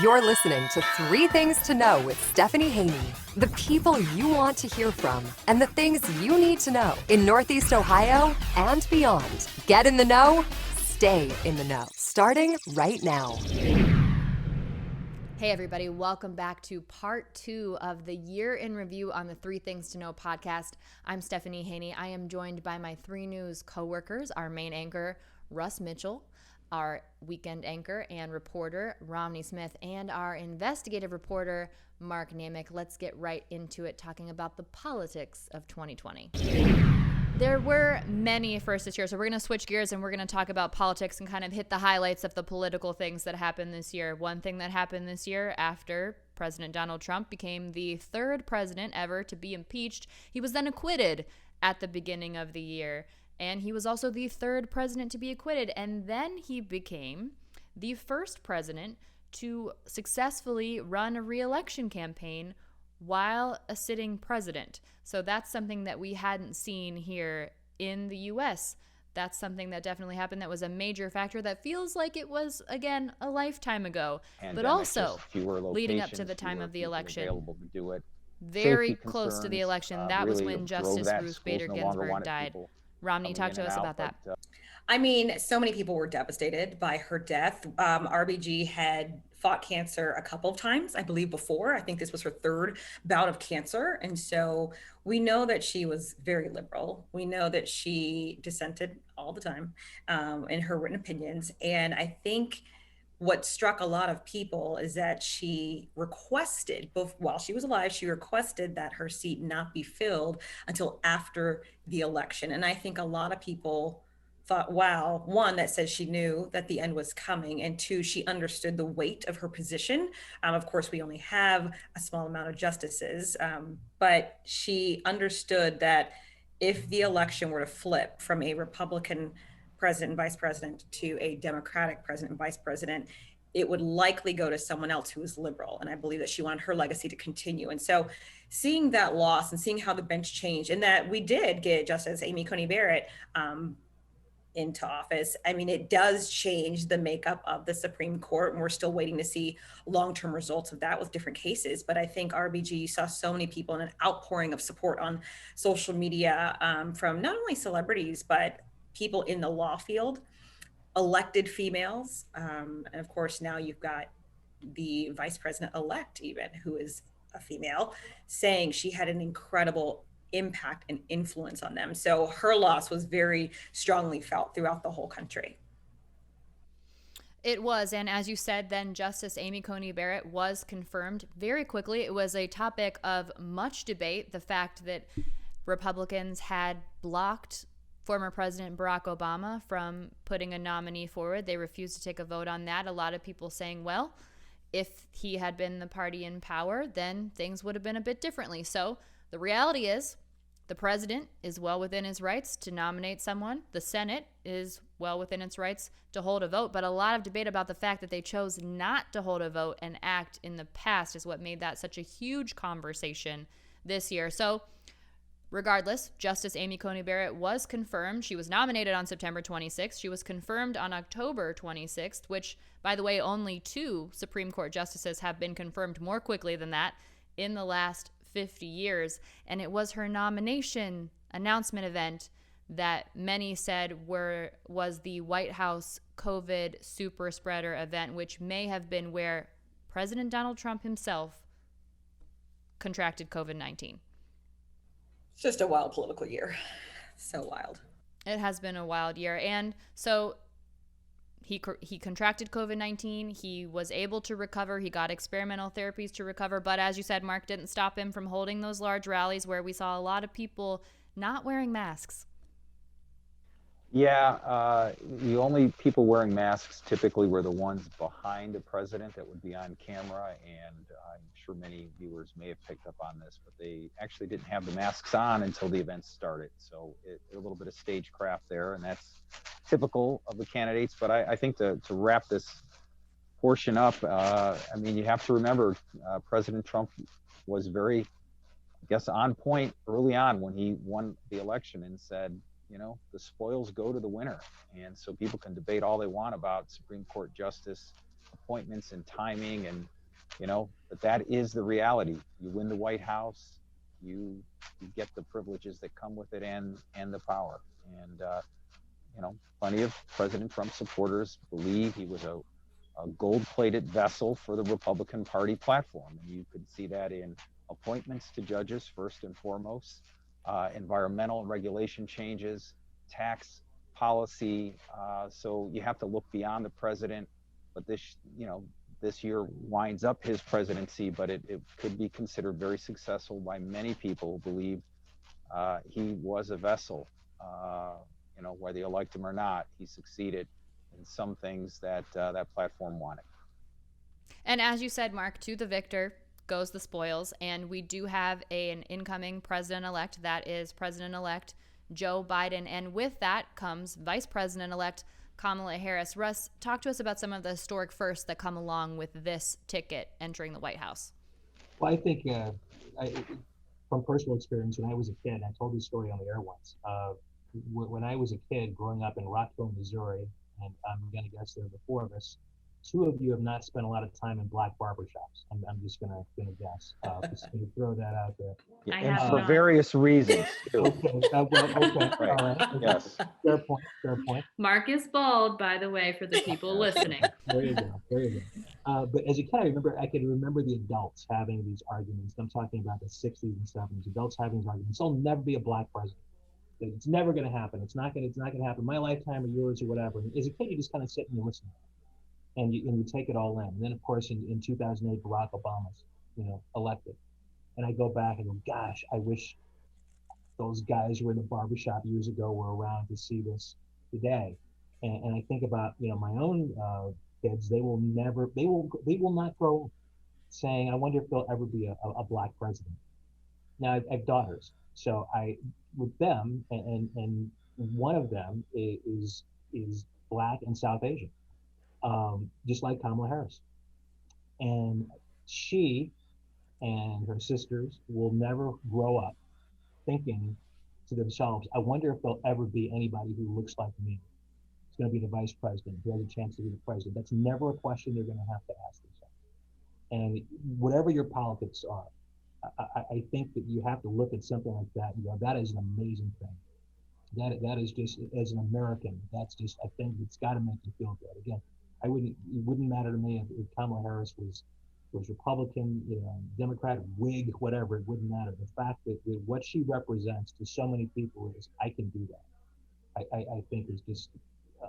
You're listening to Three Things to Know with Stephanie Haney. The people you want to hear from and the things you need to know in Northeast Ohio and beyond. Get in the know, stay in the know. Starting right now. Hey everybody, welcome back to part 2 of the Year in Review on the Three Things to Know podcast. I'm Stephanie Haney. I am joined by my 3 News co-workers, our main anchor, Russ Mitchell, our weekend anchor and reporter, Romney Smith, and our investigative reporter, Mark Naymik. Let's get right into it, talking about the politics of 2020. There were many firsts this year, so we're going to switch gears and we're going to talk about politics and kind of hit the highlights of the political things that happened this year. One thing that happened this year after President Donald Trump became the 3rd president ever to be impeached, he was then acquitted at the beginning of the year. And he was also the 3rd president to be acquitted. And then he became the 1st president to successfully run a re-election campaign while a sitting president. So that's something that we hadn't seen here in the U.S. That's something that definitely happened. That was a major factor that feels like it was, again, a lifetime ago. But also, leading up to the time of the election, very close to the election, that was when Justice Ruth Bader Ginsburg died. Romney, talk to us about that. I mean, so many people were devastated by her death. RBG had fought cancer a couple of times, I believe before. I think this was her 3rd bout of cancer. And so we know that she was very liberal. We know that she dissented all the time in her written opinions. And I think what struck a lot of people is that she requested, both while she was alive, she requested that her seat not be filled until after the election. And I think a lot of people thought, wow, one, that says she knew that the end was coming, and 2, she understood the weight of her position. Of course, we only have a small amount of justices, but she understood that if the election were to flip from a Republican president and vice president to a Democratic president and vice president, it would likely go to someone else who was liberal. And I believe that she wanted her legacy to continue. And so seeing that loss and seeing how the bench changed, and that we did get Justice Amy Coney Barrett into office, I mean, it does change the makeup of the Supreme Court. And we're still waiting to see long-term results of that with different cases. But I think RBG, you saw so many people and an outpouring of support on social media from not only celebrities, but people in the law field, elected females. And of course, now you've got the vice president-elect even, who is a female, saying she had an incredible impact and influence on them. So her loss was very strongly felt throughout the whole country. It was, and as you said, then Justice Amy Coney Barrett was confirmed very quickly. It was a topic of much debate, the fact that Republicans had blocked former President Barack Obama from putting a nominee forward. They refused to take a vote on that. A lot of people saying, well, if he had been the party in power, then things would have been a bit differently. So the reality is the president is well within his rights to nominate someone. The Senate is well within its rights to hold a vote. But a lot of debate about the fact that they chose not to hold a vote and act in the past is what made that such a huge conversation this year. So regardless, Justice Amy Coney Barrett was confirmed. She was nominated on September 26th. She was confirmed on October 26th, which, by the way, only 2 Supreme Court justices have been confirmed more quickly than that in the last 50 years. And it was her nomination announcement event that many said was the White House COVID super spreader event, which may have been where President Donald Trump himself contracted COVID-19. It's just a wild political year. So wild. It has been a wild year. And so he contracted COVID-19. He was able to recover. He got experimental therapies to recover. But as you said, Mark, didn't stop him from holding those large rallies where we saw a lot of people not wearing masks. Yeah, the only people wearing masks typically were the ones behind the president that would be on camera, and I'm sure many viewers may have picked up on this, but they actually didn't have the masks on until the event started. So a little bit of stagecraft there, and that's typical of the candidates. But I think to wrap this portion up, I mean, you have to remember President Trump was very, I guess, on point early on when he won the election and said, you know, the spoils go to the winner. And so people can debate all they want about Supreme Court Justice appointments and timing, and but that is the reality. You win the White House, you get the privileges that come with it, and the power. And plenty of President Trump supporters believe he was a gold-plated vessel for the Republican Party platform, and you could see that in appointments to judges first and foremost, environmental and regulation changes, tax policy. So you have to look beyond the president. But this year winds up his presidency, but it could be considered very successful by many people who believe he was a vessel. Whether you liked him or not, he succeeded in some things that that platform wanted. And as you said, Mark, to the victor goes the spoils. And we do have an incoming president-elect. That is President-elect Joe Biden. And with that comes Vice President-elect Kamala Harris. Russ, talk to us about some of the historic firsts that come along with this ticket entering the White House. Well, I think from personal experience, when I was a kid, I told this story on the air once. When I was a kid growing up in Rockville, Missouri, and I'm going to guess there are the four of us, two of you have not spent a lot of time in black barbershops. I'm just going to guess. Just going to throw that out there. Yeah, and for various reasons, too. Okay. Okay. Right. All right. Okay. Yes. Fair point. Mark is bald, by the way, for the people listening. There you go. But as a kid, I can remember the adults having these arguments. I'm talking about the 60s and 70s. Adults having these arguments. There'll never be a black president. It's never going to happen. It's not going to happen. My lifetime or yours or whatever. And as a kid, you just kind of sit and you listen, and you take it all in. And then, of course, in 2008, Barack Obama's elected, and I go back and go, gosh, I wish those guys who were in the barbershop years ago were around to see this today. And I think about my own kids. They will not grow saying, I wonder if there'll ever be a black president. Now I have daughters, so with them, and one of them is black and South Asian, just like Kamala Harris. And she and her sisters will never grow up thinking to themselves, I wonder if there'll ever be anybody who looks like me. It's going to be the vice president, who has a chance to be the president. That's never a question they're going to have to ask themselves. And whatever your politics are, I think that you have to look at something like that and go, that is an amazing thing. That is just, as an American, that's just a thing that's got to make you feel good. Again, it wouldn't matter to me if Kamala Harris was Republican, Democrat, Whig, whatever. It wouldn't matter. The fact that what she represents to so many people is, I can do that. I think is just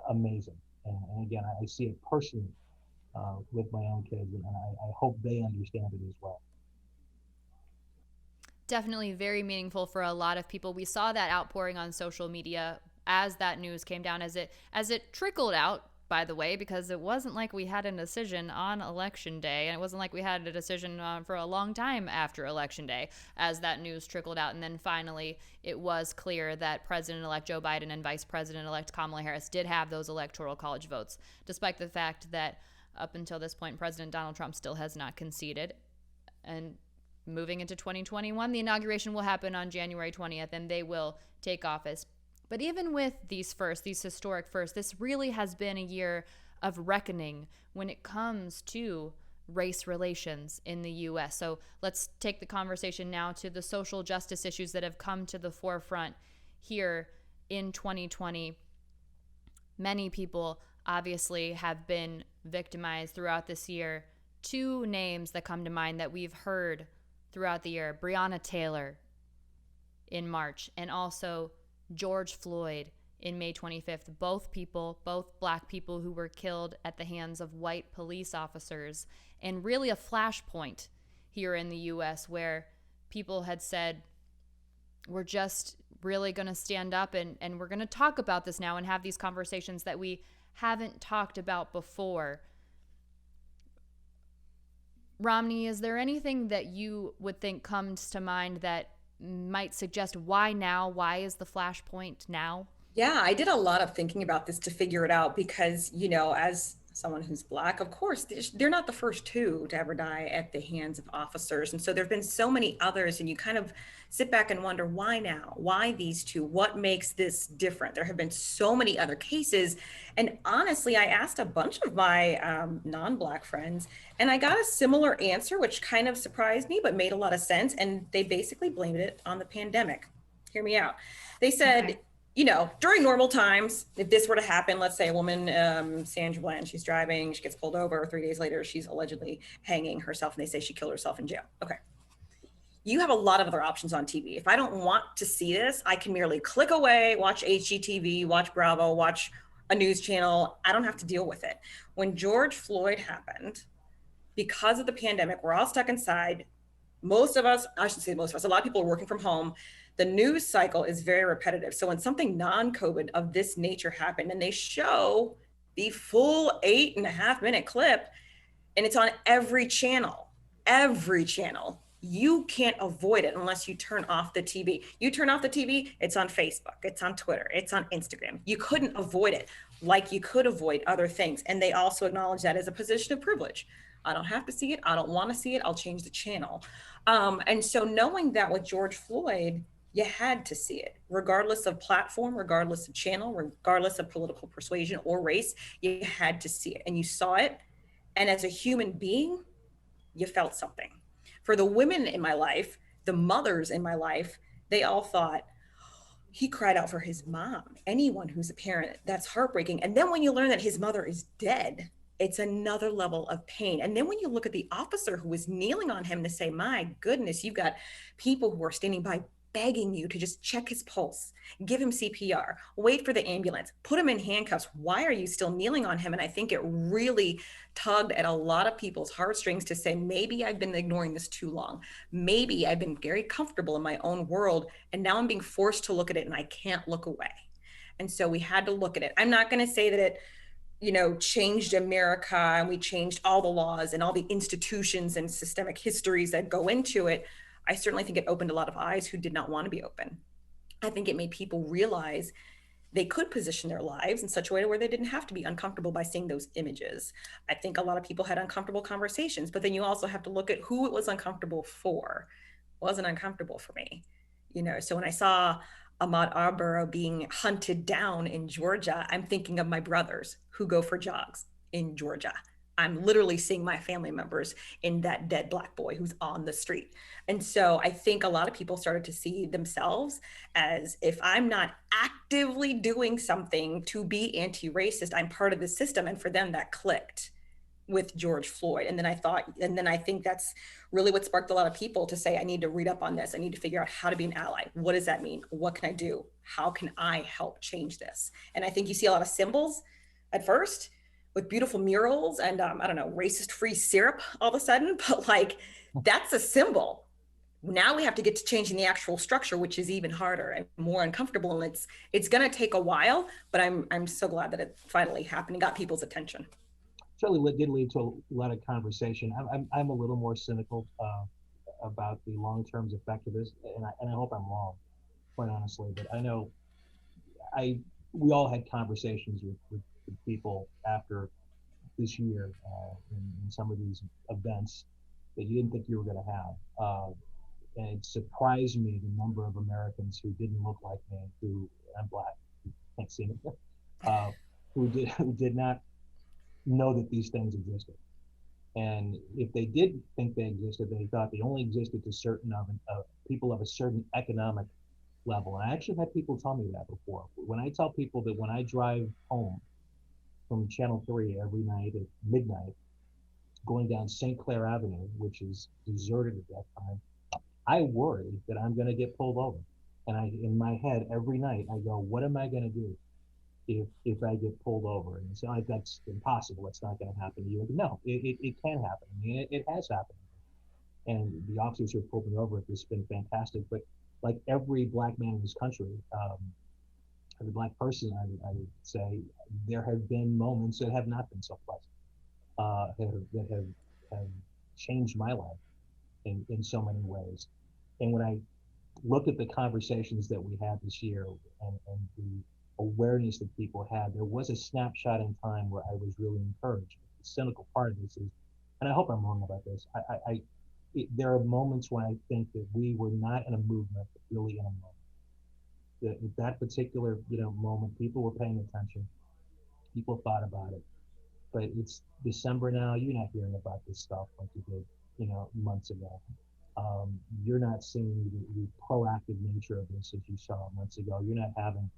amazing. And again, I see it personally with my own kids, and I hope they understand it as well. Definitely very meaningful for a lot of people. We saw that outpouring on social media as that news came down, as it trickled out, by the way, because it wasn't like we had a decision on Election Day, and it wasn't like we had a decision for a long time after Election Day as that news trickled out. And then finally, it was clear that President-elect Joe Biden and Vice President-elect Kamala Harris did have those Electoral College votes, despite the fact that up until this point, President Donald Trump still has not conceded. And moving into 2021, the inauguration will happen on January 20th, and they will take office. But even with these historic firsts, this really has been a year of reckoning when it comes to race relations in the U.S. So let's take the conversation now to the social justice issues that have come to the forefront here in 2020. Many people obviously have been victimized throughout this year. Two names that come to mind that we've heard throughout the year: Breonna Taylor in March, and also George Floyd in May 25th. Both black people who were killed at the hands of white police officers, and really a flashpoint here in the U.S. where people had said, we're just really going to stand up and we're going to talk about this now and have these conversations that we haven't talked about before. Romney, is there anything that you would think comes to mind that might suggest why now? Why is the flashpoint now? Yeah, I did a lot of thinking about this to figure it out because, as someone who's Black, of course, they're not the first two to ever die at the hands of officers. And so there have been so many others, and you kind of sit back and wonder, why now? Why these two? What makes this different? There have been so many other cases. And honestly, I asked a bunch of my non-Black friends, and I got a similar answer, which kind of surprised me, but made a lot of sense. And they basically blamed it on the pandemic. Hear me out. They said, Okay. During normal times, if this were to happen, let's say a woman, Sandra Bland, she's driving, she gets pulled over, 3 days later, she's allegedly hanging herself, and they say she killed herself in jail. Okay. You have a lot of other options on TV. If I don't want to see this, I can merely click away, watch HGTV, watch Bravo, watch a news channel. I don't have to deal with it. When George Floyd happened, because of the pandemic, we're all stuck inside. Most of us, I should say most of us, a lot of people are working from home. The news cycle is very repetitive. So when something non-COVID of this nature happened and they show the full 8.5-minute clip, and it's on every channel, you can't avoid it unless you turn off the TV. You turn off the TV, it's on Facebook, it's on Twitter, it's on Instagram. You couldn't avoid it like you could avoid other things. And they also acknowledge that as a position of privilege. I don't have to see it. I don't want to see it. I'll change the channel. And so knowing that with George Floyd, you had to see it, regardless of platform, regardless of channel, regardless of political persuasion or race, you had to see it. And you saw it. And as a human being, you felt something. For the women in my life, the mothers in my life, they all thought, he cried out for his mom. Anyone who's a parent, that's heartbreaking. And then when you learn that his mother is dead, it's another level of pain. And then when you look at the officer who was kneeling on him to say, my goodness, you've got people who are standing by begging you to just check his pulse, give him CPR, wait for the ambulance, put him in handcuffs. Why are you still kneeling on him? And I think it really tugged at a lot of people's heartstrings to say, maybe I've been ignoring this too long. Maybe I've been very comfortable in my own world, and now I'm being forced to look at it and I can't look away. And so we had to look at it. I'm not going to say that it changed America and we changed all the laws and all the institutions and systemic histories that go into it. I certainly think it opened a lot of eyes who did not want to be open. I think it made people realize they could position their lives in such a way where they didn't have to be uncomfortable by seeing those images. I think a lot of people had uncomfortable conversations, but then you also have to look at who it was uncomfortable for. It wasn't uncomfortable for me. So when I saw Ahmaud Arbery being hunted down in Georgia, I'm thinking of my brothers who go for jogs in Georgia. I'm literally seeing my family members in that dead Black boy who's on the street. And so I think a lot of people started to see themselves as, if I'm not actively doing something to be anti-racist, I'm part of the system. And for them, that clicked with George Floyd. And then I think that's really what sparked a lot of people to say, I need to read up on this. I need to figure out how to be an ally. What does that mean? What can I do? How can I help change this? And I think you see a lot of symbols at first with beautiful murals and racist free syrup all of a sudden, but that's a symbol. Now we have to get to changing the actual structure, which is even harder and more uncomfortable. And it's going to take a while, but I'm so glad that it finally happened and got people's attention. Certainly did lead to a lot of conversation. I'm a little more cynical about the long-term effect of this, and I hope I'm wrong, quite honestly. But I know we all had conversations with people after this year in some of these events that you didn't think you were going to have. And it surprised me the number of Americans who didn't look like me, who I'm Black, can't see me, who did not know that these things existed. And if they did think they existed, they thought they only existed to certain people of a certain economic level. And I actually had people tell me that before. When I tell people that when I drive home from Channel 3 every night at midnight, going down St. Clair Avenue, which is deserted at that time, I worry that I'm going to get pulled over. And in my head, every night, I go, what am I going to do if I get pulled over? And so that's impossible. It's not going to happen to you. No, it can happen. I mean, it has happened. And the officers who have pulled me over, it's been fantastic. But like every Black man in this country, every Black person, I would say, there have been moments that have not been so pleasant, that have changed my life in so many ways. And when I look at the conversations that we had this year and the awareness that people had. There was a snapshot in time where I was really encouraged. The cynical part of this is, and I hope I'm wrong about this, there are moments when I think that we were not in a movement, but really in a moment. At that particular, moment, people were paying attention. People thought about it. But it's December now. You're not hearing about this stuff like you did, months ago. You're not seeing the proactive nature of this as you saw months ago. You're not having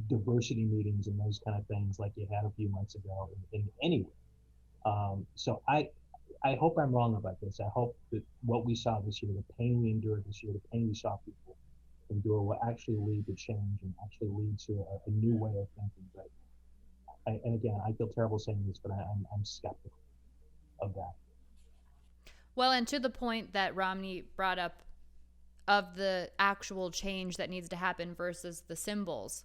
diversity meetings and those kind of things like you had a few months ago in any way. So I hope I'm wrong about this. I hope that what we saw this year, the pain we endured this year, the pain we saw people endure, will actually lead to change and actually lead to a new way of thinking. But and again, I feel terrible saying this, but I'm skeptical of that. Well, and to the point that Romney brought up of the actual change that needs to happen versus the symbols.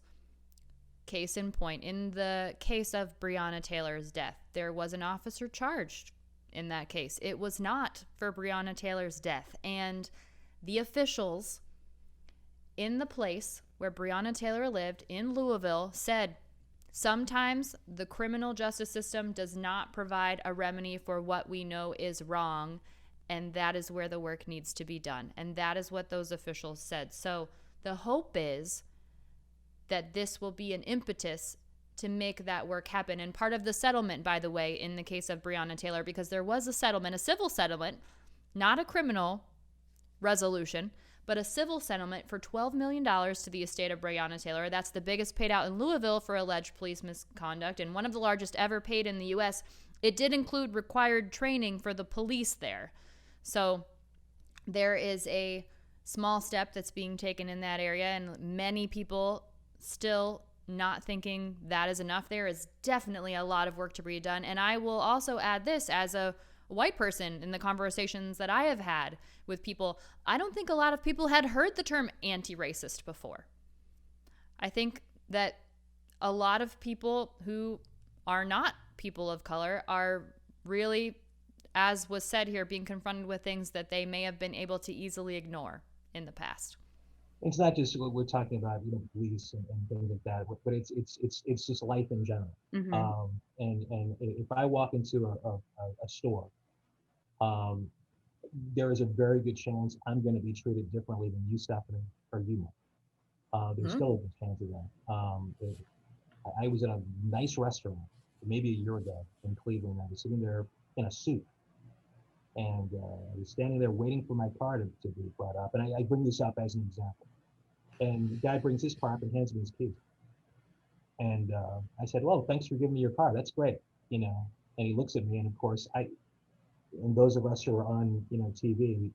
Case in point, in the case of Breonna Taylor's death, there was an officer charged in that case. It was not for Breonna Taylor's death. And the officials in the place where Breonna Taylor lived in Louisville said, sometimes the criminal justice system does not provide a remedy for what we know is wrong, and that is where the work needs to be done. And that is what those officials said. So the hope is that this will be an impetus to make that work happen. And part of the settlement, by the way, in the case of Breonna Taylor, because there was a settlement, a civil settlement, not a criminal resolution, but a civil settlement for $12 million to the estate of Bryant Taylor. That's the biggest paid out in Louisville for alleged police misconduct, and one of the largest ever paid in the U.S. It did include required training for the police there. So there is a small step that's being taken in that area, and many people still not thinking that is enough. There is definitely a lot of work to be done. And I will also add this as a white person in the conversations that I have had with people. I don't think a lot of people had heard the term anti-racist before. I think that a lot of people who are not people of color are really, as was said here, being confronted with things that they may have been able to easily ignore in the past. It's not just what we're talking about, police and things like that, but it's just life in general. Mhm. And if I walk into a store, there is a very good chance I'm going to be treated differently than you, Stephanie, or you. There's still a good chance of that. I was in a nice restaurant maybe a year ago in Cleveland. I was sitting there in a suit, and I was standing there waiting for my car to be brought up. And I bring this up as an example. And the guy brings his car up and hands me his keys. And I said, well, thanks for giving me your car. That's great. And he looks at me, and of course, and those of us who are on, TV,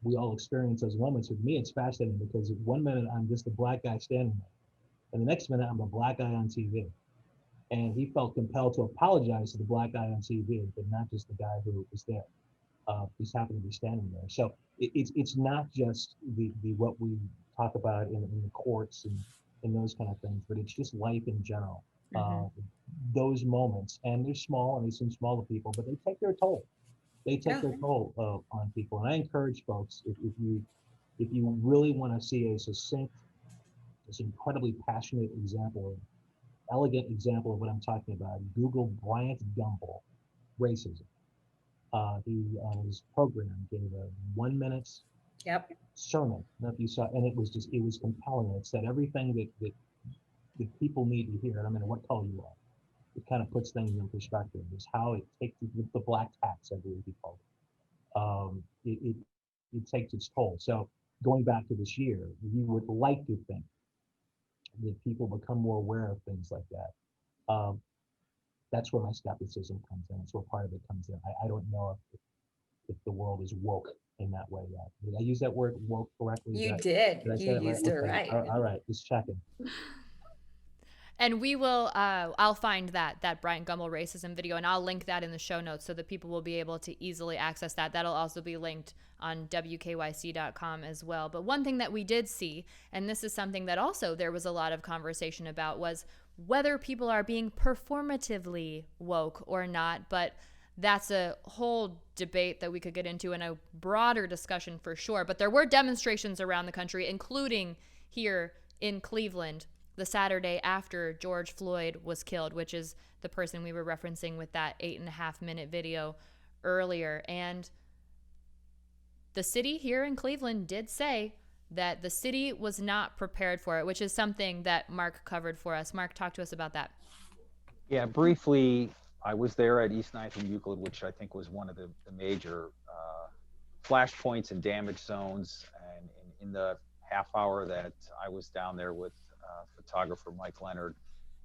we all experience those moments. With me, it's fascinating because 1 minute I'm just a black guy standing there, and the next minute I'm a black guy on TV. And he felt compelled to apologize to the black guy on TV, but not just the guy who was there. Just happened to be standing there. So it's not just the what we talk about in the courts and those kind of things, but it's just life in general. Those moments, and they're small, and they seem small to people, but they take their toll. They take their toll on people. And I encourage folks, if you really want to see a succinct, this incredibly passionate example, elegant example of what I'm talking about, Google Bryant Gumbel racism. He on his program gave a 1 minute sermon. I don't know if you saw, and it was compelling. It said everything that people need to hear. No matter what color you are, it kind of puts things in perspective. Is how it takes the black tax, I believe he called it. It takes its toll. So going back to this year, you would like to think that people become more aware of things like that. That's where my skepticism comes in. That's where part of it comes in. I don't know if the world is woke in that way yet. Did I use that word woke correctly? You did. I You say used it right. All right, just checking. And we will, I'll find that Bryant Gumbel racism video, and I'll link that in the show notes so that people will be able to easily access that. That'll also be linked on WKYC.com as well. But one thing that we did see, and this is something that also there was a lot of conversation about, was whether people are being performatively woke or not. But that's a whole debate that we could get into in a broader discussion for sure. But there were demonstrations around the country, including here in Cleveland, the Saturday after George Floyd was killed, which is the person we were referencing with that 8.5-minute video earlier. And the city here in Cleveland did say that the city was not prepared for it, which is something that Mark covered for us. Mark, talk to us about that. Yeah, briefly, I was there at East 9th and Euclid, which I think was one of the major flashpoints and damage zones. And in the half hour that I was down there with photographer Mike Leonard,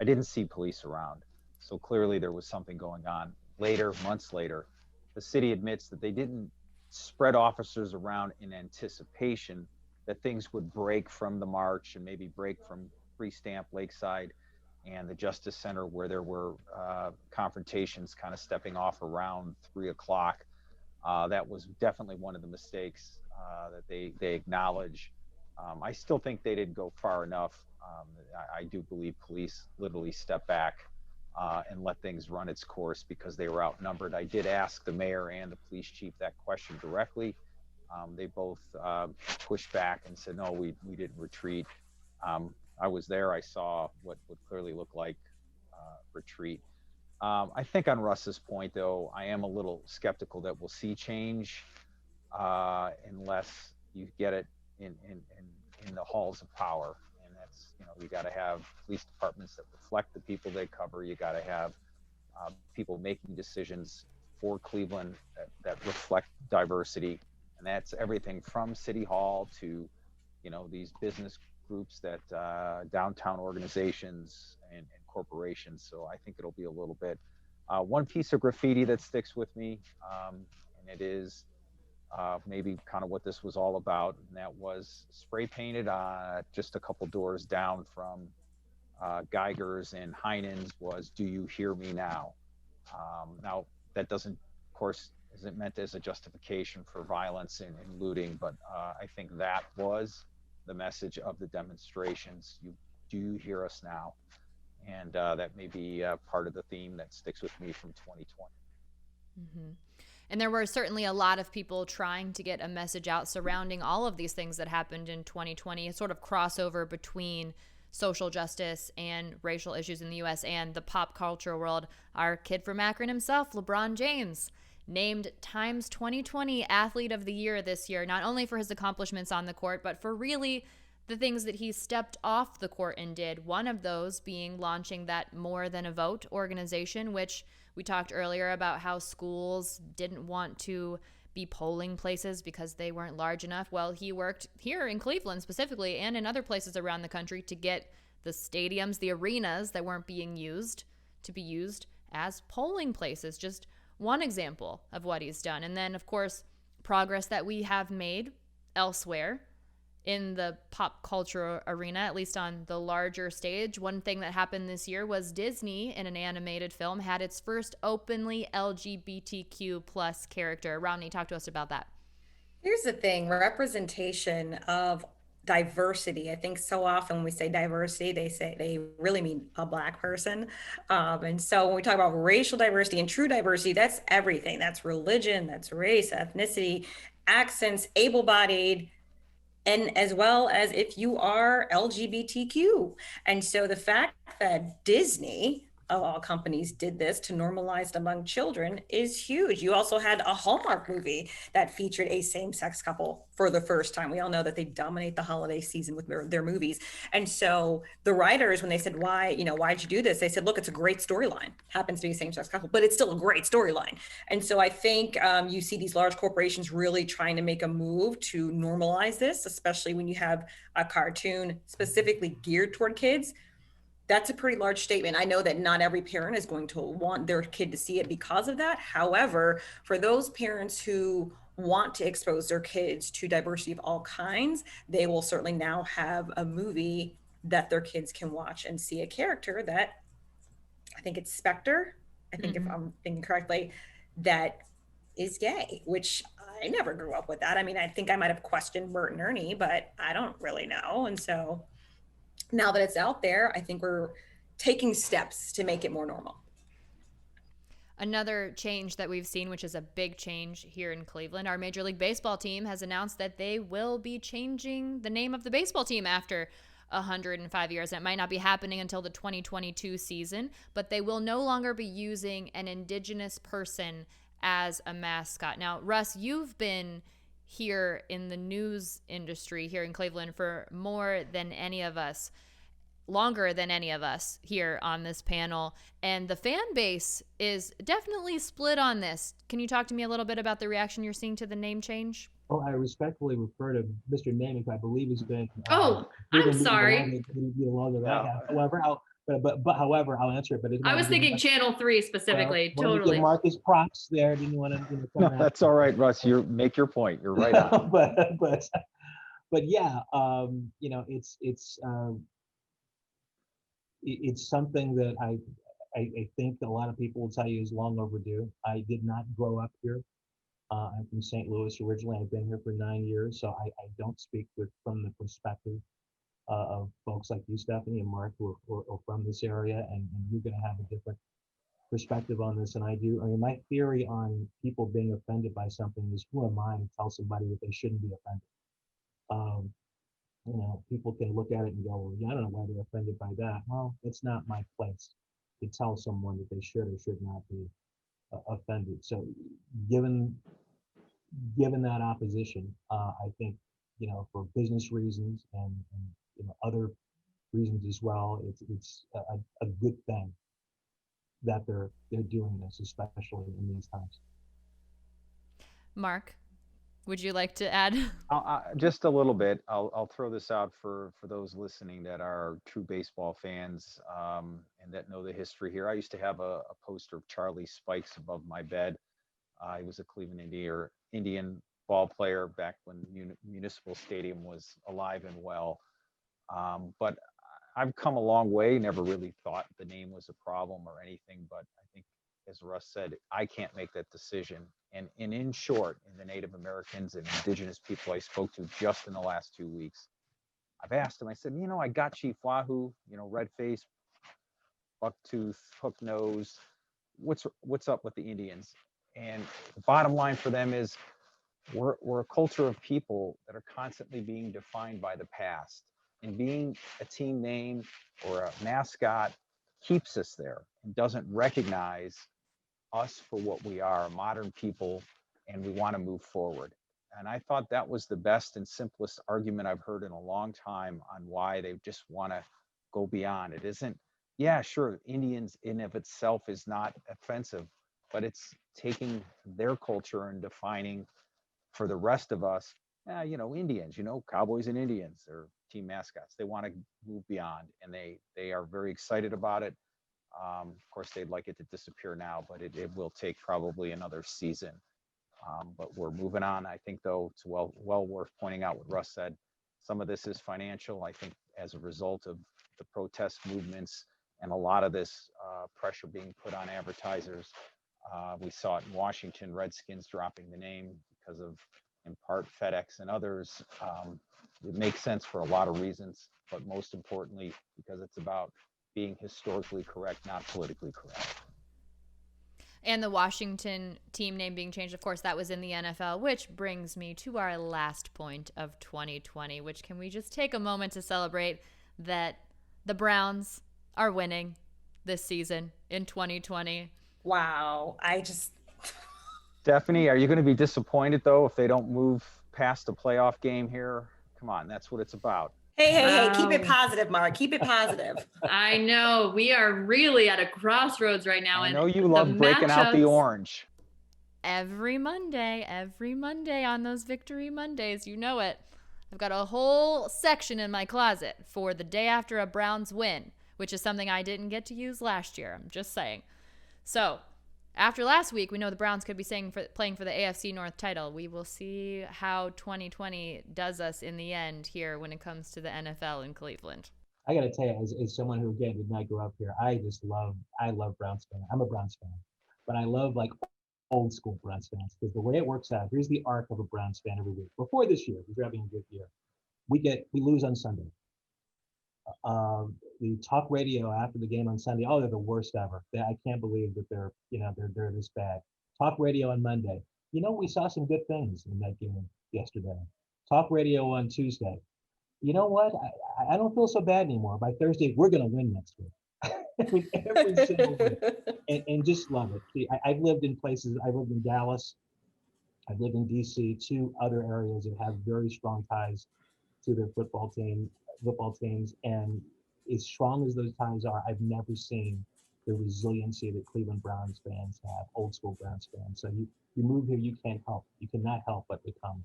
I didn't see police around. So clearly there was something going on. Later, months later, the city admits that they didn't spread officers around in anticipation that things would break from the march and maybe break from Free Stamp, Lakeside, and the Justice Center, where there were confrontations kind of stepping off around 3 o'clock. That was definitely one of the mistakes that they acknowledge. I still think they didn't go far enough. I do believe police literally stepped back and let things run its course because they were outnumbered. I did ask the mayor and the police chief that question directly. They both pushed back and said, no, we didn't retreat. I was there. I saw what would clearly look like retreat. I think on Russ's point, though, I am a little skeptical that we'll see change unless you get it in the halls of power. And that's, you got to have police departments that reflect the people they cover. You got to have people making decisions for Cleveland that reflect diversity. And that's everything from City Hall to, these business groups that downtown organizations and corporations. So I think it'll be a little bit. One piece of graffiti that sticks with me, and it is maybe kind of what this was all about, and that was spray painted just a couple doors down from Geiger's and Heinen's was, "Do you hear me now?" Now, that doesn't, of course, isn't meant as a justification for violence and looting, but I think that was the message of the demonstrations. Do you hear us now? And that may be part of the theme that sticks with me from 2020. Mm-hmm. And there were certainly a lot of people trying to get a message out surrounding all of these things that happened in 2020, a sort of crossover between social justice and racial issues in the U.S. and the pop culture world. Our kid from Akron himself, Lebron James, named Time's 2020 Athlete of the Year this year, not only for his accomplishments on the court, but for really the things that he stepped off the court and did. One of those being launching that More Than a Vote organization, which we talked earlier about how schools didn't want to be polling places because they weren't large enough. Well, he worked here in Cleveland specifically and in other places around the country to get the stadiums, the arenas that weren't being used to be used as polling places. Just one example of what he's done. And then, of course, progress that we have made elsewhere in the pop culture arena, at least on the larger stage. One thing that happened this year was Disney, in an animated film, had its first openly LGBTQ plus character. Romney, talk to us about that. Here's the thing, representation of diversity. I think so often when we say diversity, they really mean a Black person. And so when we talk about racial diversity and true diversity, that's everything. That's religion, that's race, ethnicity, accents, able-bodied, and as well as if you are LGBTQ. And so the fact that Disney, of all companies, did this to normalize it among children is huge. You also had a Hallmark movie that featured a same-sex couple for the first time. We all know that they dominate the holiday season with their movies. And so the writers, when they said, why'd you do this? They said, look, it's a great storyline. Happens to be a same-sex couple, but it's still a great storyline. And so I think you see these large corporations really trying to make a move to normalize this, especially when you have a cartoon specifically geared toward kids. That's a pretty large statement. I know that not every parent is going to want their kid to see it because of that. However, for those parents who want to expose their kids to diversity of all kinds, they will certainly now have a movie that their kids can watch and see a character that, I think it's Spectre, I think if I'm thinking correctly, that is gay, which I never grew up with that. I mean, I think I might have questioned Bert and Ernie, but I don't really know. And so now that it's out there, I think we're taking steps to make it more normal. Another change that we've seen, which is a big change here in Cleveland, our Major League Baseball team has announced that they will be changing the name of the baseball team after 105 years. It might not be happening until the 2022 season, but they will no longer be using an indigenous person as a mascot. Now, Russ, you've been here in the news industry here in Cleveland for more than any of us, longer than any of us here on this panel, and the fan base is definitely split on this. Can you talk to me a little bit about the reaction you're seeing to the name change? Oh, I respectfully refer to Mr. Naymik. I believe he's been. Oh, I'm sorry. Longer than I have. However, however, I'll answer it. But I was thinking Channel 3 specifically. Totally. Give Marcus props there. Didn't want to. No, that's all right, Russ. You make your point. You're right on. but yeah, it's something that I think a lot of people will tell you is long overdue. I did not grow up here. I'm from St. Louis originally. I've been here for 9 years, so I don't speak from the perspective of folks like you, Stephanie, and Mark, who are from this area, and you're going to have a different perspective on this than I do. I mean, my theory on people being offended by something is, who am I to tell somebody that they shouldn't be offended? People can look at it and go, well, yeah, I don't know why they're offended by that. Well, it's not my place to tell someone that they should or should not be offended. So given that opposition, I think, for business reasons and other reasons as well, it's a good thing that they're doing this, especially in these times. Mark, would you like to add? Just a little bit. I'll throw this out for those listening that are true baseball fans and that know the history here. I used to have a poster of Charlie Spikes above my bed. He was a Cleveland Indian ball player back when Municipal Stadium was alive and well. But I've come a long way. Never really thought the name was a problem or anything. But I think, as Russ said, I can't make that decision. And in short, in the Native Americans and indigenous people I spoke to just in the last 2 weeks, I've asked them, I said, I got Chief Wahoo, red face, bucktooth, hook nose. What's up with the Indians? And the bottom line for them is we're a culture of people that are constantly being defined by the past. And being a team name or a mascot keeps us there and doesn't recognize us for what we are, modern people, and we want to move forward. And I thought that was the best and simplest argument I've heard in a long time on why they just want to go beyond. It isn't, yeah, sure, Indians in of itself is not offensive, but it's taking their culture and defining for the rest of us, Indians, Cowboys and Indians, they're team mascots. They want to move beyond, and they are very excited about it. Of course, they'd like it to disappear now, but it will take probably another season. But we're moving on. I think, though, it's well worth pointing out what Russ said. Some of this is financial. I think as a result of the protest movements and a lot of this pressure being put on advertisers. We saw it in Washington, Redskins dropping the name because of, in part, FedEx and others. It makes sense for a lot of reasons, but most importantly, because it's about being historically correct, not politically correct. And the Washington team name being changed, of course, that was in the NFL, which brings me to our last point of 2020, which can we just take a moment to celebrate that the Browns are winning this season in 2020. Wow. Stephanie, are you going to be disappointed, though, if they don't move past the playoff game here? Come on, that's what it's about. Hey, keep it positive, Mark. Keep it positive. I know. We are really at a crossroads right now. I know you love breaking out the orange. Every Monday on those Victory Mondays, you know it. I've got a whole section in my closet for the day after a Browns win, which is something I didn't get to use last year. I'm just saying. So, after last week, we know the Browns could be playing for the AFC North title. We will see how 2020 does us in the end here when it comes to the NFL in Cleveland. I got to tell you, as someone who, again, did not grow up here, I love Browns fans. I'm a Browns fan, but I love old school Browns fans, because the way it works out, here's the arc of a Browns fan every week. Before this year, we're having a good year. We lose on Sunday. The talk radio after the game on Sunday, they're the worst ever. I can't believe that they're this bad. Talk radio on Monday. We saw some good things in that game yesterday. Talk radio on Tuesday. you know what? I don't feel so bad anymore. By Thursday, we're going to win next week. I mean, every single week. And just love it. See, I've lived in places, I lived in Dallas, I've lived in DC, two other areas that have very strong ties to their football teams. And as strong as those ties are, I've never seen the resiliency that Cleveland Browns fans have, old school Browns fans. So you move here, you cannot help but become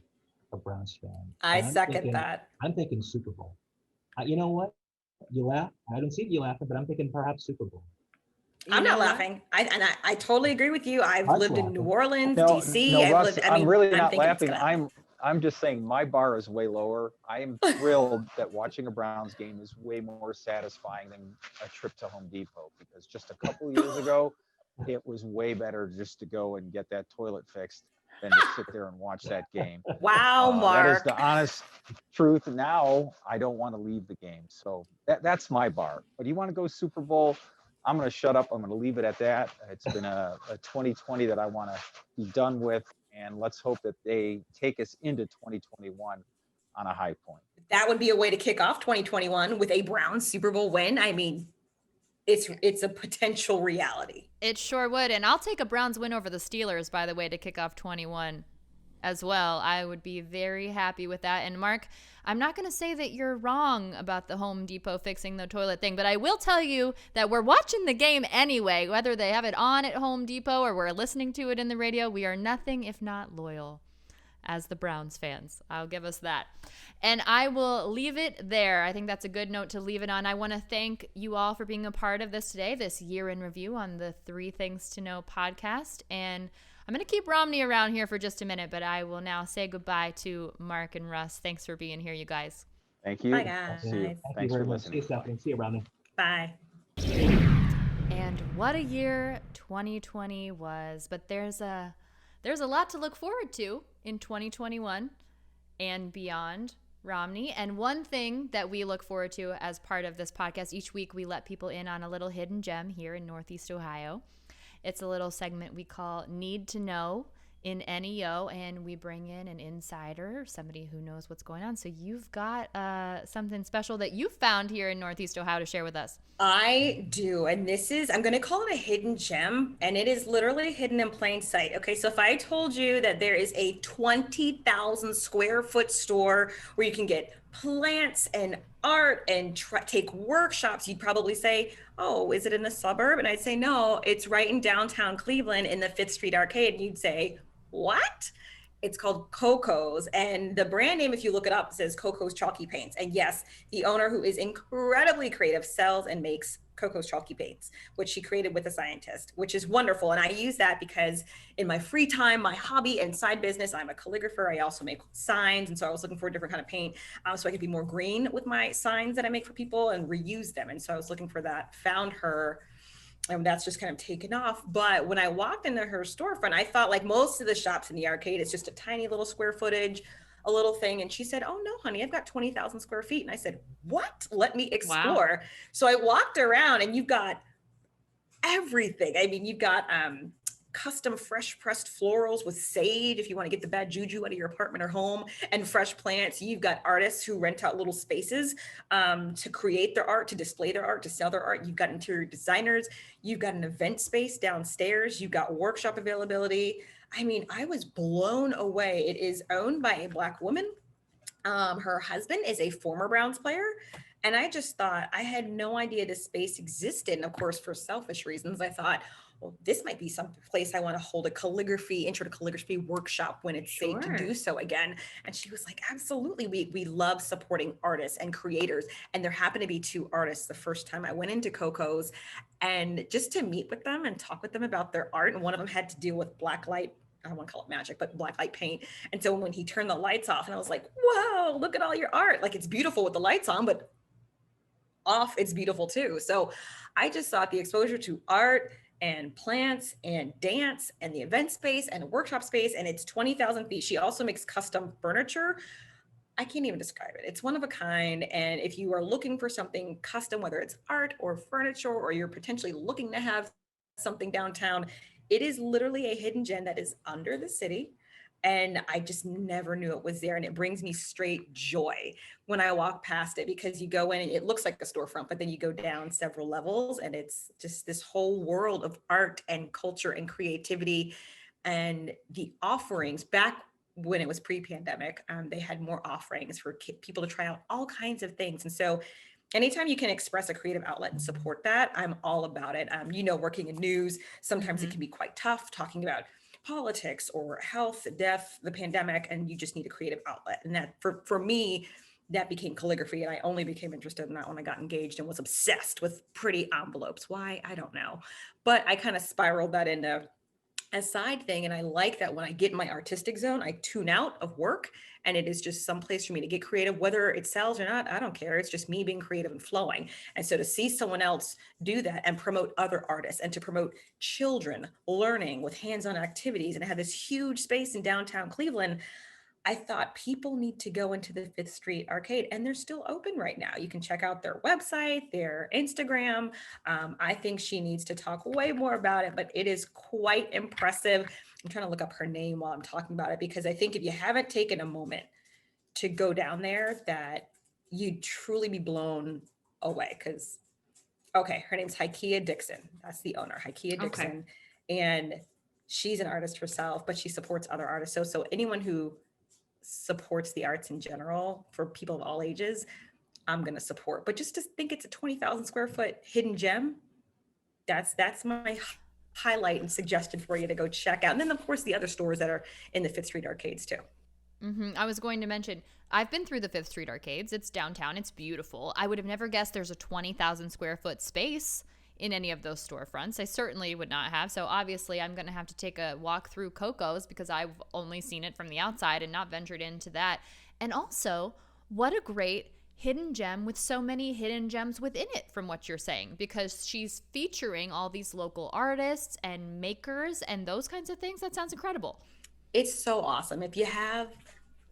a Browns fan. I And second that. I'm thinking Super Bowl. You know what? You laugh. I don't see you laughing, but I'm thinking perhaps Super Bowl. I'm not laughing. I totally agree with you. I've Russ lived in laughing. New Orleans, No, DC. no, I've Russ, lived, I'm really not thinking it's laughing. gonna happen. I'm just saying my bar is way lower. I am thrilled that watching a Browns game is way more satisfying than a trip to Home Depot, because just a couple years ago, it was way better just to go and get that toilet fixed than to sit there and watch that game. Wow, Mark. That is the honest truth. Now I don't want to leave the game. So that's my bar. But you want to go Super Bowl? I'm going to shut up. I'm going to leave it at that. It's been a 2020 that I want to be done with. And let's hope that they take us into 2021 on a high point. That would be a way to kick off 2021 with a Browns Super Bowl win. I mean, it's a potential reality. It sure would. And I'll take a Browns win over the Steelers, by the way, to kick off 21 as well. I would be very happy with that. And Mark, I'm not going to say that you're wrong about the Home Depot fixing the toilet thing, but I will tell you that we're watching the game anyway, whether they have it on at Home Depot or we're listening to it in the radio. We are nothing if not loyal as the Browns fans. I'll give us that. And I will leave it there. I think that's a good note to leave it on. I want to thank you all for being a part of this today, this year in review on the 3 Things to Know podcast. And I'm going to keep Romney around here for just a minute, but I will now say goodbye to Mark and Russ. Thanks for being here, you guys. Thank you. Bye, guys. See you. Thanks for listening. See you, Stephanie. See you, Romney. Bye. And what a year 2020 was. But there's a lot to look forward to in 2021 and beyond, Romney. And one thing that we look forward to as part of this podcast, each week we let people in on a little hidden gem here in Northeast Ohio. It's a little segment we call Need to Know in NEO, and we bring in an insider, somebody who knows what's going on. So you've got something special that you found here in Northeast Ohio to share with us. I do. And I'm going to call it a hidden gem, and it is literally hidden in plain sight. Okay. So if I told you that there is a 20,000 square foot store where you can get plants and art and take workshops, you'd probably say, oh, is it in the suburb? And I'd say, no, it's right in downtown Cleveland in the 5th Street Arcade. And you'd say, what? It's called Coco's, and the brand name, if you look it up, says Coco's Chalky Paints. And yes, the owner, who is incredibly creative, sells and makes Coco's Chalky Paints, which she created with a scientist, which is wonderful. And I use that because in my free time, my hobby and side business, I'm a calligrapher. I also make signs. And so I was looking for a different kind of paint so I could be more green with my signs that I make for people and reuse them. And so I was looking for that, found her, and that's just kind of taken off. But when I walked into her storefront, I thought, like most of the shops in the arcade, it's just a tiny little square footage, a little thing. And she said, oh no, honey, I've got 20,000 square feet. And I said, what? Let me explore. Wow. So I walked around, and you've got everything. I mean, you've got custom fresh pressed florals with sage if you want to get the bad juju out of your apartment or home, and fresh plants. You've got artists who rent out little spaces to create their art, to display their art, to sell their art. You've got interior designers. You've got an event space downstairs. You've got workshop availability. I mean, I was blown away. It is owned by a Black woman. Her husband is a former Browns player. And I just thought, I had no idea this space existed. And of course, for selfish reasons, I thought, well, this might be some place I want to hold a intro to calligraphy workshop when it's safe to do so again. And she was like, absolutely. We love supporting artists and creators. And there happened to be 2 artists the first time I went into Coco's, and just to meet with them and talk with them about their art. And one of them had to deal with black light. I don't want to call it magic, but black light paint. And so when he turned the lights off, and I was like, whoa, look at all your art. Like, it's beautiful with the lights on, but off, it's beautiful too. So I just thought the exposure to art and plants and dance and the event space and workshop space, and it's 20,000 feet. She also makes custom furniture. I can't even describe it. It's one of a kind. And if you are looking for something custom, whether it's art or furniture, or you're potentially looking to have something downtown, it is literally a hidden gem that is under the city. And I just never knew it was there. And it brings me straight joy when I walk past it, because you go in and it looks like a storefront, but then you go down several levels and it's just this whole world of art and culture and creativity. And the offerings back when it was pre-pandemic, they had more offerings for people to try out all kinds of things. And so anytime you can express a creative outlet and support that, I'm all about it. Working in news, sometimes it can be quite tough talking about politics or health, death, the pandemic, and you just need a creative outlet. And that for me, that became calligraphy. And I only became interested in that when I got engaged and was obsessed with pretty envelopes. Why? I don't know. But I kind of spiraled that into a side thing. And I like that when I get in my artistic zone, I tune out of work and it is just some place for me to get creative, whether it sells or not, I don't care. It's just me being creative and flowing. And so to see someone else do that and promote other artists and to promote children learning with hands-on activities and have this huge space in downtown Cleveland, I thought people need to go into the Fifth Street Arcade, and they're still open right now. You can check out their website, their Instagram. I think she needs to talk way more about it, but it is quite impressive. I'm trying to look up her name while I'm talking about it, because I think if you haven't taken a moment to go down there, that you'd truly be blown away. Because, okay, her name's Hikea Dixon. That's the owner, Hikea Dixon. Okay. And she's an artist herself, but she supports other artists. So anyone who supports the arts in general for people of all ages, I'm going to support. But just to think it's a 20,000 square foot hidden gem, that's my highlight and suggestion for you to go check out. And then of course the other stores that are in the Fifth Street Arcades too. I was going to mention, I've been through the Fifth Street Arcades. It's downtown. It's beautiful. I would have never guessed there's a 20,000 square foot space in any of those storefronts. I certainly would not have. So obviously I'm going to have to take a walk through Coco's because I've only seen it from the outside and not ventured into that. And also, what a great hidden gem with so many hidden gems within it from what you're saying, because she's featuring all these local artists and makers and those kinds of things. That sounds incredible. It's so awesome. If you have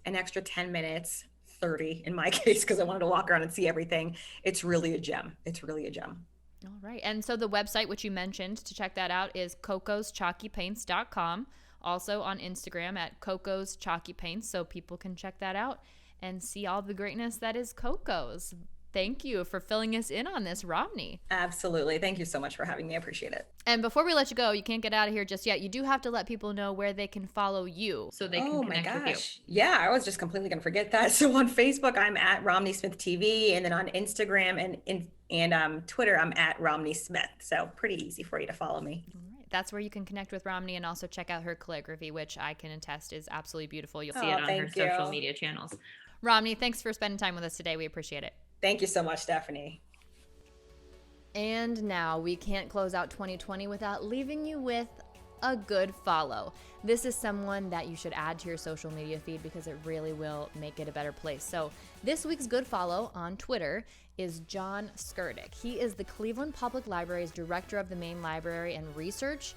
an extra 10 minutes, 30 in my case, because I wanted to walk around and see everything, it's really a gem. It's really a gem. All right. And so the website, which you mentioned to check that out, is cocoschalkypaints.com. Also on Instagram at Coco's Chalky Paints, so people can check that out and see all the greatness that is Coco's. Thank you for filling us in on this, Romney. Absolutely. Thank you so much for having me. I appreciate it. And before we let you go, you can't get out of here just yet. You do have to let people know where they can follow you so they can connect with you. Yeah, I was just completely going to forget that. So on Facebook, I'm at Romney Smith TV. And then on Instagram and Twitter, I'm at Romney Smith. So pretty easy for you to follow me. All right. That's where you can connect with Romney and also check out her calligraphy, which I can attest is absolutely beautiful. You'll see it on her social media channels. Romney, thanks for spending time with us today. We appreciate it. Thank you so much, Stephanie. And now we can't close out 2020 without leaving you with a good follow. This is someone that you should add to your social media feed because it really will make it a better place. So this week's good follow on Twitter is John Skirdick. He is the Cleveland Public Library's director of the main library and research.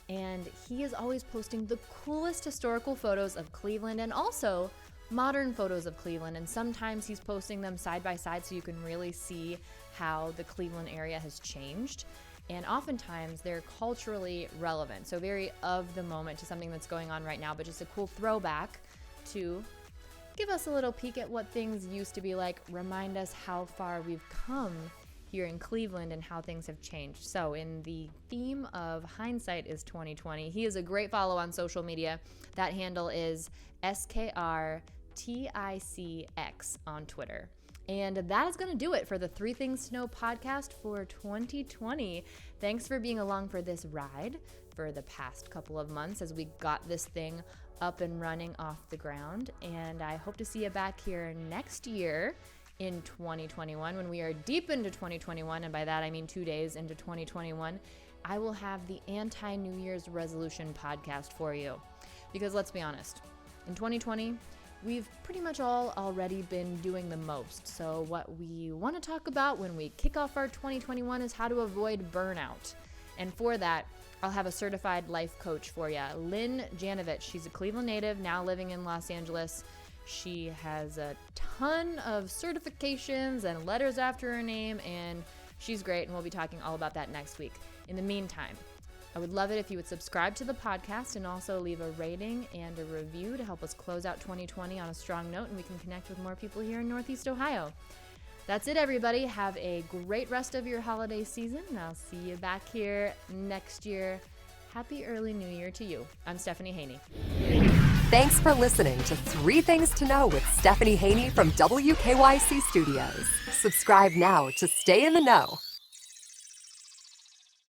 And he is always posting the coolest historical photos of Cleveland and also modern photos of Cleveland, and sometimes he's posting them side by side so you can really see how the Cleveland area has changed. And oftentimes they're culturally relevant, so very of the moment to something that's going on right now, but just a cool throwback to give us a little peek at what things used to be like, remind us how far we've come here in Cleveland and how things have changed. So in the theme of hindsight is 2020, he is a great follow on social media. That handle is SKRTICX on Twitter. And that is going to do it for the 3 Things to Know podcast for 2020. Thanks for being along for this ride for the past couple of months as we got this thing up and running off the ground. And I hope to see you back here next year in 2021 when we are deep into 2021. And by that, I mean 2 days into 2021. I will have the anti-New Year's resolution podcast for you. Because let's be honest, in 2020, we've pretty much all already been doing the most. So what we want to talk about when we kick off our 2021 is how to avoid burnout. And for that, I'll have a certified life coach for you, Lynn Janovich. She's a Cleveland native, now living in Los Angeles. She has a ton of certifications and letters after her name, and she's great, and we'll be talking all about that next week. In the meantime, I would love it if you would subscribe to the podcast and also leave a rating and a review to help us close out 2020 on a strong note, and we can connect with more people here in Northeast Ohio. That's it, everybody. Have a great rest of your holiday season, and I'll see you back here next year. Happy early New Year to you. I'm Stephanie Haney. Thanks for listening to 3 Things to Know with Stephanie Haney from WKYC Studios. Subscribe now to stay in the know.